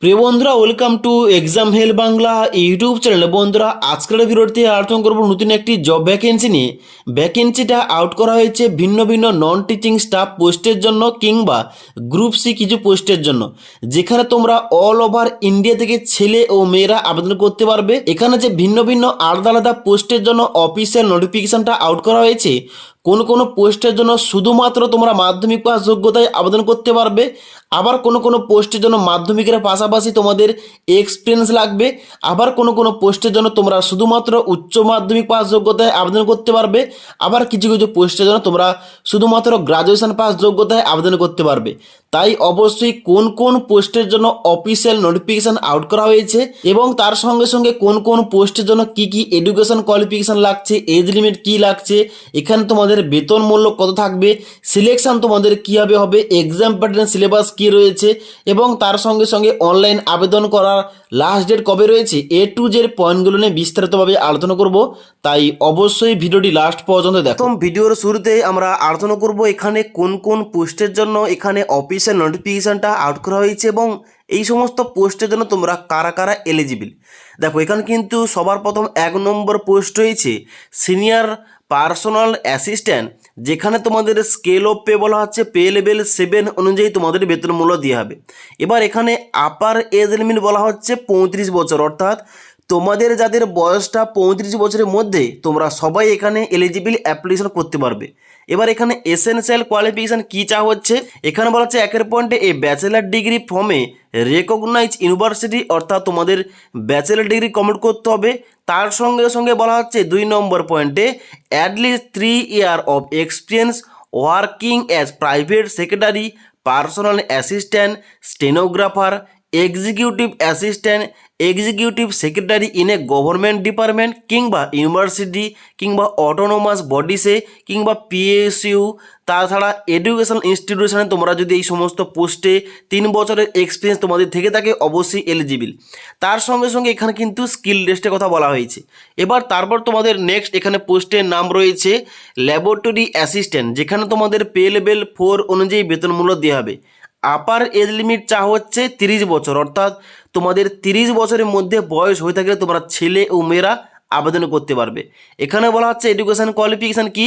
প্রিয় বন্ধুরা, welcome to exam hell Bangla YouTube চ্যানেলে। বন্ধুরা, আজকের ভিডিওতে আলোচনা করব নতুন একটি জব ভ্যাকেন্সি নিয়ে। ভ্যাকেন্সিটা আউট করা হয়েছে ভিন্ন ভিন্ন নন টিচিং স্টাফ পোস্টের জন্য কিংবা গ্রুপ সি কিছু পোস্টের জন্য, যেখানে তোমরা অল ওভার ইন্ডিয়া থেকে ছেলে ও মেয়েরা আবেদন করতে পারবে। এখানে যে ভিন্ন ভিন্ন আলাদা আলাদা পোস্টের জন্য অফিসিয়াল নোটিফিকেশনটা আউট করা হয়েছে। কোন কোন পোস্টের জন্য শুধুমাত্র তোমরা মাধ্যমিক পাস যোগ্যতায় আবেদন করতে পারবে, আবার কোনো পোস্টের জন্য মাধ্যমিকের পাশাপাশি তোমাদের এক্সপিরিয়েন্স লাগবে, আবার কোনো পোস্টের জন্য তোমরা শুধুমাত্র উচ্চ মাধ্যমিক পাস যোগ্যতায় আবেদন করতে পারবে, আবার কিছু কিছু পোস্টের জন্য তোমরা শুধুমাত্র গ্রাজুয়েশন পাস যোগ্যতায় আবেদন করতে পারবে। তাই অবশ্যই কোন পোস্টের জন্য অফিসিয়াল নোটিফিকেশন আউট করা হয়েছে এবং তার সঙ্গে সঙ্গে কোন পোস্টের জন্য কি এডুকেশন কোয়ালিফিকেশন লাগছে, এজ লিমিট কি লাগছে, এখানে তোমাদের বেতন মূল্য কত থাকবে, সিলেকশন তোমাদের কীভাবে হবে, এক্সাম প্যাটার্ন সিলেবাস কি রয়েছে এবং তার সঙ্গে সঙ্গে অনলাইন আবেদন করার লাস্ট ডেট কবে রয়েছে, এ টু জেড পয়েন্টগুলো নিয়ে বিস্তারিতভাবে আলোচনা করব। তাই অবশ্যই ভিডিওটি লাস্ট পর্যন্ত দেখো। প্রথম ভিডিওর শুরুতে আমরা আলোচনা করব এখানে কোন পোস্টের জন্য এখানে অফিসিয়াল নোটিফিকেশনটা আউট করা হয়েছে এবং এই সমস্ত পোস্টের জন্য তোমরা কারা কারা এলিজিবল। দেখো, এখানে কিন্তু সবার প্রথম 1 নম্বর পোস্ট রয়েছে সিনিয়র পার্সোনাল অ্যাসিস্ট্যান্ট, যেখানে তোমাদের স্কেল অফ পে বলা হচ্ছে পে লেভেল 7 অনুযায়ী তোমাদের বেতন মূল্য দেওয়া হবে। এবার এখানে আপার এজ লিমিট বলা হচ্ছে 35 বছর, অর্থাৎ তোমাদের যাদের বয়সটা 35 বছরের মধ্যে তোমরা সবাই এখানে এলিজিবল অ্যাপ্লিকেশন করতে পারবে। এবার এখানে এসেনশিয়াল কোয়ালিফিকেশান কী চাওয়া হচ্ছে, এখানে বলা হচ্ছে 1 পয়েন্টে a bachelor degree from a recognise university, অর্থাৎ তোমাদের ব্যাচেলার ডিগ্রি কমপ্লিট করতে হবে। তার সঙ্গে সঙ্গে বলা হচ্ছে 2 নম্বর পয়েন্টে at least 3 year of experience working as private secretary, personal assistant, stenographer, executive assistant, executive secretary in a government department কিংবা ইউনিভার্সিটি কিংবা অটোনোমাস বডিসে কিংবা পিএসইউ। তাছাড়া এডুকেশনাল ইনস্টিটিউশনে তোমরা যদি এই সমস্ত পোস্টে 3 বছরের এক্সপিরিয়েন্স তোমাদের থেকে থাকে অবশ্যই এলিজিবল। তার সঙ্গে সঙ্গে এখানে কিন্তু স্কিল টেস্টের কথা বলা হয়েছে। এবার তারপর তোমাদের নেক্সট এখানে পোস্টের নাম রয়েছে ল্যাবরেটরি অ্যাসিস্ট্যান্ট, যেখানে তোমাদের পে লেভেল 4 অনুযায়ী বেতন মূল্য দেওয়া হবে। আপার এজ লিমিট চাওয়া হচ্ছে 30 বছর, অর্থাৎ তোমাদের 30 বছরের মধ্যে বয়স হয়ে থাকলে তোমরা ছেলে ও মেয়েরা আবেদন করতে পারবে। এখানে বলা হচ্ছে এডুকেশন কোয়ালিফিকেশান কি,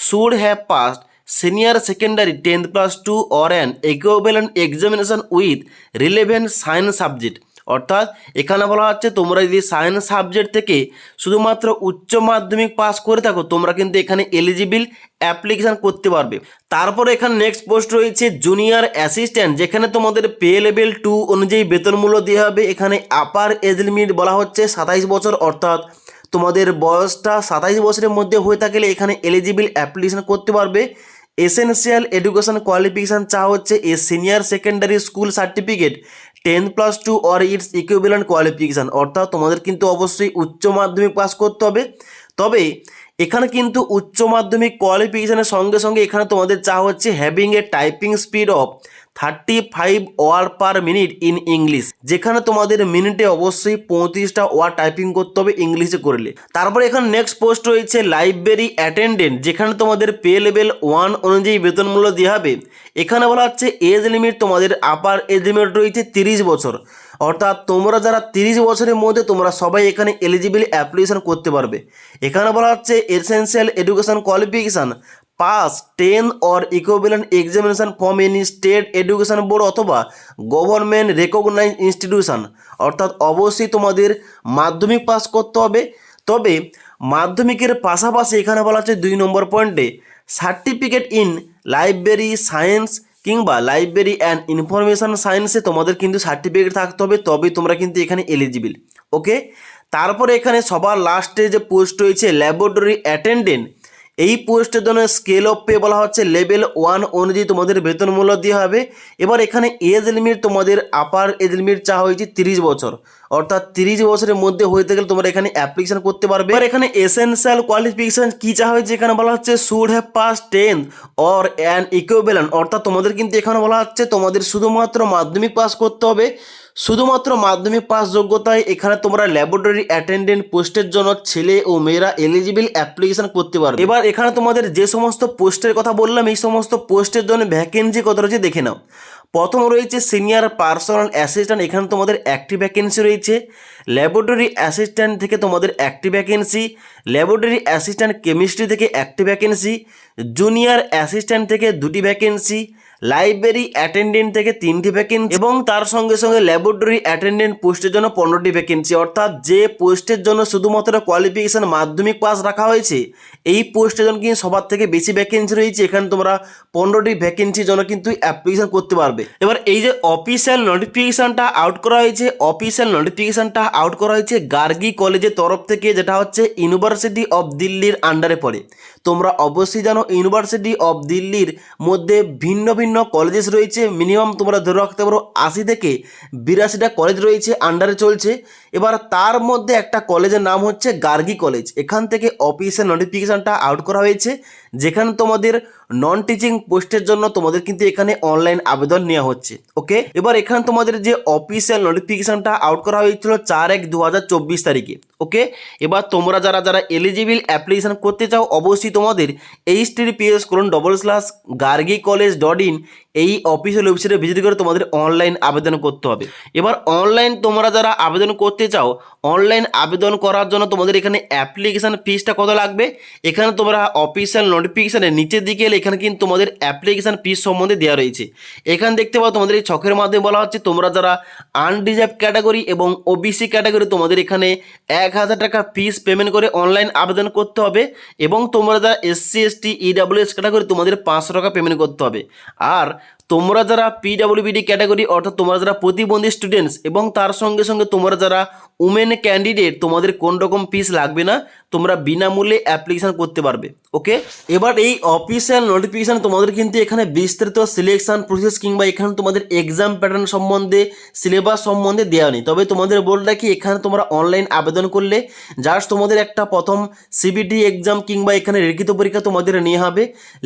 should have passed senior secondary 10+2 or an equivalent examination with relevant science subject, অর্থাৎ এখানে বলা হচ্ছে তোমরা যদি সায়েন্স সাবজেক্ট থেকে শুধুমাত্র উচ্চ মাধ্যমিক পাস করে থাকো তোমরা কিন্তু এখানে এলিজিবল অ্যাপ্লিকেশান করতে পারবে। তারপরে এখানে নেক্সট পোস্ট রয়েছে জুনিয়র অ্যাসিস্ট্যান্ট, যেখানে তোমাদের পে লেভেল 2 অনুযায়ী বেতন মূল্য দেওয়া হবে। এখানে আপার এজ লিমিট বলা হচ্ছে 27 বছর, অর্থাৎ তোমাদের বয়সটা 27 বছরের মধ্যে হয়ে থাকলে এখানে এলিজিবল অ্যাপ্লিকেশান করতে পারবে। এসেনশিয়াল এডুকেশন কোয়ালিফিকেশান চাওয়া হচ্ছে a senior secondary school certificate 10+2 or its equivalent qualification, অর্থাৎ তোমাদের কিন্তু অবশ্যই উচ্চ মাধ্যমিক পাস করতে হবে। তবে এখানে কিন্তু উচ্চ মাধ্যমিক কোয়ালিফিকেশানের সঙ্গে সঙ্গে এখানে তোমাদের চাওয়া হচ্ছে having a typing speed of 35 word per minute in English, যেখানে তোমাদের মিনিটে অবশ্যই 35টা ওয়ার্ড টাইপিং করতে হবে ইংলিশে করলে। তারপরে এখানে নেক্সট পোস্ট রয়েছে লাইব্রেরি অ্যাটেন্ডেন্ট, যেখানে তোমাদের পে লেভেল 1 অনুযায়ী বেতন মূল্য দেওয়া হবে। এখানে বলা হচ্ছে এজ লিমিট তোমাদের আপার এজ লিমিট রয়েছে 30 বছর, অর্থাৎ তোমরা যারা 30 বছরের মধ্যে তোমরা সবাই এখানে এলিজিবল অ্যাপ্লিকেশন করতে পারবে। এখানে বলা হচ্ছে essential education qualification pass 10 or equivalent examination from any state education board অথবা গভর্নমেন্ট রেকগনাইজ ইনস্টিটিউশন, অর্থাৎ অবশ্যই তোমাদের মাধ্যমিক পাস করতে হবে। তবে মাধ্যমিকের পাশাপাশি এখানে বলা হচ্ছে 2 নম্বর পয়েন্টে সার্টিফিকেট ইন লাইব্রেরি সায়েন্স কিংবা লাইব্রেরি অ্যান্ড ইনফরমেশান সায়েন্সে তোমাদের কিন্তু সার্টিফিকেট থাকতে হবে, তবে তোমরা কিন্তু এখানে এলিজিবল। ওকে, তারপরে এখানে সবার লাস্টে যে পোস্ট রয়েছে ল্যাবরেটরি অ্যাটেন্ডেন্ট, এই পোস্টের জন্য স্কেল অফ পে বলা হচ্ছে লেভেল 1 অনুযায়ী তোমাদের বেতন মূল্য দেওয়া হবে। এবার এখানে এজ লিমিট তোমাদের আপার এজ লিমিট চাওয়া হয়েছে 30 বছর, অর্থাৎ 30 বছরের মধ্যে হয়ে গেলে তোমরা এখানে অ্যাপ্লিকেশন করতে পারবে। এবার এখানে এসেনশিয়াল কোয়ালিফিকেশন কী চাওয়া হয়েছে, এখানে বলা হচ্ছে should have pass 10 or an equivalent, অর্থাৎ তোমাদের কিন্তু এখানে বলা হচ্ছে তোমাদের শুধুমাত্র মাধ্যমিক পাস করতে হবে। শুধুমাত্র মাধ্যমিক পাস যোগ্যতায় এখানে তোমরা ল্যাবরেটরি অ্যাটেন্ডেন্ট পোস্টের জন্য ছেলে ও মেয়েরা এলিজিবল অ্যাপ্লিকেশন করতে পারবে। এবার এখানে তোমাদের যে সমস্ত পোস্টের কথা বললাম এই সমস্ত পোস্টের জন্য ভ্যাকেন্সি কত রয়েছে দেখে নাও। প্রথম রয়েছে সিনিয়র পার্সোনাল অ্যাসিস্ট্যান্ট, এখানে তোমাদের একটি ভ্যাকেন্সি রয়েছে। ল্যাবরেটরি অ্যাসিস্ট্যান্ট থেকে তোমাদের একটি ভ্যাকেন্সি, ল্যাবরেটরি অ্যাসিস্ট্যান্ট কেমিস্ট্রি থেকে একটি ভ্যাকেন্সি, জুনিয়র অ্যাসিস্ট্যান্ট থেকে দুটি ভ্যাকেন্সি, লাইব্রেরি অ্যাটেন্ডেন্ট থেকে তিনটি ভ্যাকেন্সি এবং তার সঙ্গে সঙ্গে ল্যাবরেটরি অ্যাটেন্ডেন্ট পোস্টের জন্য 15টি ভ্যাকেন্সি। অর্থাৎ যে পোস্টের জন্য শুধুমাত্র কোয়ালিফিকেশন মাধ্যমিক পাস রাখা হয়েছে, এই পোস্টের জন্য কিন্তু সবার থেকে বেশি ভ্যাকেন্সি রয়েছে। এখানে তোমরা 15টি ভ্যাকেন্সির জন্য কিন্তু অ্যাপ্লিকেশন করতে পারবে। এবার এই যে অফিসিয়াল নোটিফিকেশনটা আউট করা হয়েছে, অফিসিয়াল নোটিফিকেশনটা আউট করা হয়েছে গার্গী কলেজের তরফ থেকে, যেটা হচ্ছে ইউনিভার্সিটি অফ দিল্লির আন্ডারে পড়ে। তোমরা অবশ্যই জানো ইউনিভার্সিটি অফ দিল্লির মধ্যে ভিন্ন ভিন্ন কলেজেস রয়েছে। মিনিমাম তোমরা ধরে রাখতে পারো 80 থেকে 82টা কলেজ রয়েছে, আন্ডারে চলছে। এবার তার মধ্যে একটা কলেজের নাম হচ্ছে গার্গী কলেজ। এখান থেকে অফিসিয়াল নোটিফিকেশনটা আউট করা হয়েছে, যেখানে তোমাদের নন টিচিং পোস্টের জন্য তোমাদের কিন্তু এখানে অনলাইন আবেদন নেওয়া হচ্ছে। ওকে, এবার এখানে তোমাদের যে অফিসিয়াল নোটিফিকেশনটা আউট করা হয়েছিল 4/1/2024 তারিখে। ওকে, এবার তোমরা যারা যারা এলিজিবল অ্যাপ্লিকেশন করতে চাও, অবশ্যই তোমাদের https://gargicollege.in এই অফিসিয়াল ওয়েবসাইটে ভিজিট করে তোমাদের অনলাইন আবেদন করতে হবে। এবার অনলাইন তোমরা যারা আবেদন করতে চাও, অনলাইন আবেদন করার জন্য তোমাদের এখানে অ্যাপ্লিকেশান ফিসটা কত লাগবে, এখানে তোমরা অফিসিয়াল নোটিফিকেশানের নিচের দিকে এলে এখানে কিন্তু তোমাদের অ্যাপ্লিকেশান ফিস সম্বন্ধে দেওয়া রয়েছে। এখানে দেখতে পাও তোমাদের এই ছকের মাধ্যমে বলা হচ্ছে তোমরা যারা আনরিজার্ভ ক্যাটাগরি এবং ওবিসি ক্যাটাগরি, তোমাদের এখানে 1000 টাকা ফিস পেমেন্ট করে অনলাইন আবেদন করতে হবে। এবং তোমরা যারা SC ST EWS ক্যাটাগরি, তোমাদের 500 টাকা পেমেন্ট করতে হবে। আর তোমরা যারা PWBD ক্যাটাগরি, অর্থাৎ তোমরা যারা প্রতিবন্ধী স্টুডেন্টস এবং তার সঙ্গে সঙ্গে তোমরা যারা উমেন ক্যান্ডিডেট, তোমাদের কোন রকম ফিস লাগবে না, তোমরা বিনামূল্যে অ্যাপ্লিকেশান করতে পারবে। ওকে, এবার এই অফিসিয়াল নোটিফিকেশান তোমাদের কিন্তু এখানে বিস্তারিত সিলেকশন প্রসেস কিংবা এখানে তোমাদের এক্সাম প্যাটার্ন সম্বন্ধে, সিলেবাস সম্বন্ধে দেওয়া নেই। তবে তোমাদের বলে রাখি, এখানে তোমরা অনলাইন আবেদন করলে জাস্ট তোমাদের একটা প্রথম CBT এক্সাম কিংবা এখানে লিখিত পরীক্ষা তোমাদের নিয়ে হবে।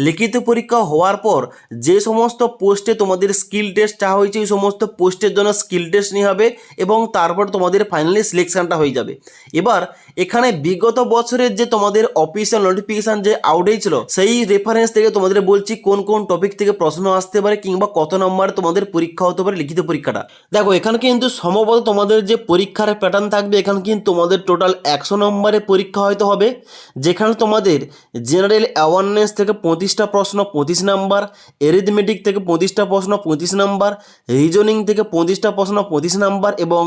লিখিত পরীক্ষা হওয়ার পর যে সমস্ত পোস্টে তোমাদের স্কিল টেস্ট চাওয়া হয়েছে, এই সমস্ত পোস্টের জন্য স্কিল টেস্ট নিয়ে হবে এবং তারপর তোমাদের ফাইনালি সিলেকশনটা হয়ে যাবে। এবার এখানে বিগত বছরের যে তোমাদের অফিসিয়াল নোটিফিকেশন যে আউট হয়েছিল, সেই রেফারেন্স থেকে তোমাদের বলছি কোন কোন টপিক থেকে প্রশ্ন আসতে পারে কিংবা কত নম্বরে তোমাদের পরীক্ষা হতে পারে লিখিত পরীক্ষাটা। দেখো, এখানে কিন্তু সম্ভবত তোমাদের যে পরীক্ষার প্যাটার্ন থাকবে, এখানে কিন্তু তোমাদের টোটাল 100 নম্বরের পরীক্ষা হয়তো হবে, যেখানে তোমাদের জেনারেল অ্যাওয়ারনেস থেকে 25টা প্রশ্ন 25 নাম্বার, এরিথমেটিক থেকে 25টা প্রশ্ন 25 নাম্বার, রিজনিং থেকে 25টা প্রশ্ন 25 নাম্বার এবং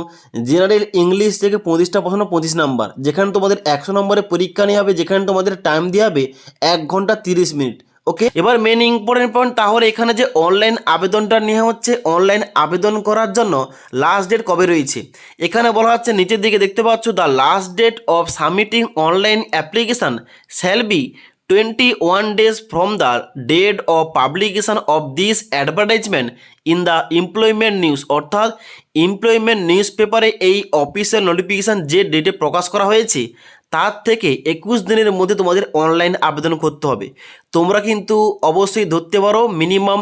জেনারেল ইংলিশ থেকে 25টা প্রশ্ন 25 নাম্বার, যেখানে তোমাদের 100 নম্বরের পরীক্ষা নেওয়া হবে, যেখানে তোমাদের টাইম দেওয়া হবে 1 ঘন্টা 30 মিনিট। ওকে, এবার মেন ইম্পর্টেন্ট পয়েন্ট, তাহলে এখানে যে অনলাইন আবেদনটা নেওয়া হচ্ছে, অনলাইন আবেদন করার জন্য লাস্ট ডেট কবে রয়েছে, এখানে বলা হচ্ছে নিচের দিকে দেখতে পাচ্ছ, the last date of submitting online application shall be 21 days from the date of publication of this advertisement in the employment news। অর্থাৎ এমপ্লয়মেন্ট নিউজ পেপারে এই অফিসিয়াল নোটিফিকেশান যে ডেটে প্রকাশ করা হয়েছে, তার থেকে 21 দিনের মধ্যে তোমাদের অনলাইন আবেদন করতে হবে। তোমরা কিন্তু অবশ্যই ধরতে পারো মিনিমাম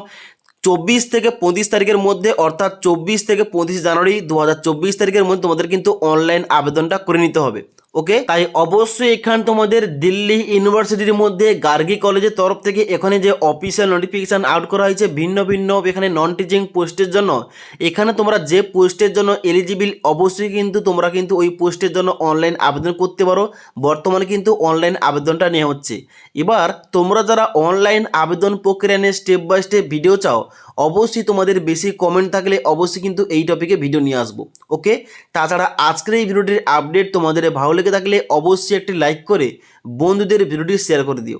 24 থেকে 25 তারিখের মধ্যে, অর্থাৎ 24 থেকে 25 জানুয়ারি 2024 তারিখের মধ্যে তোমাদের কিন্তু অনলাইন আবেদনটা করে নিতে হবে। ওকে, তাই অবশ্যই এখানে তোমাদের দিল্লি ইউনিভার্সিটির মধ্যে গার্গী কলেজের তরফ থেকে এখানে যে অফিসিয়াল নোটিফিকেশান আউট করা হয়েছে ভিন্ন ভিন্ন এখানে নন টিচিং পোস্টের জন্য, এখানে তোমরা যে পোস্টের জন্য এলিজিবল, অবশ্যই কিন্তু তোমরা কিন্তু ওই পোস্টের জন্য অনলাইন আবেদন করতে পারো। বর্তমানে কিন্তু অনলাইন আবেদনটা নেওয়া হচ্ছে। এবার তোমরা যারা অনলাইন আবেদন প্রক্রিয়া নিয়ে স্টেপ বাই স্টেপ ভিডিও চাও, অবশ্যই তোমাদের বেশি কমেন্ট থাকলে অবশ্যই কিন্তু এই টপিকে ভিডিও নিয়ে আসবো। ওকে, তাছাড়া আজকের এই ভিডিওটির আপডেট তোমাদের ভালো লেগে থাকলে অবশ্যই একটি লাইক করে বন্ধুদের ভিডিওটি শেয়ার করে দিও।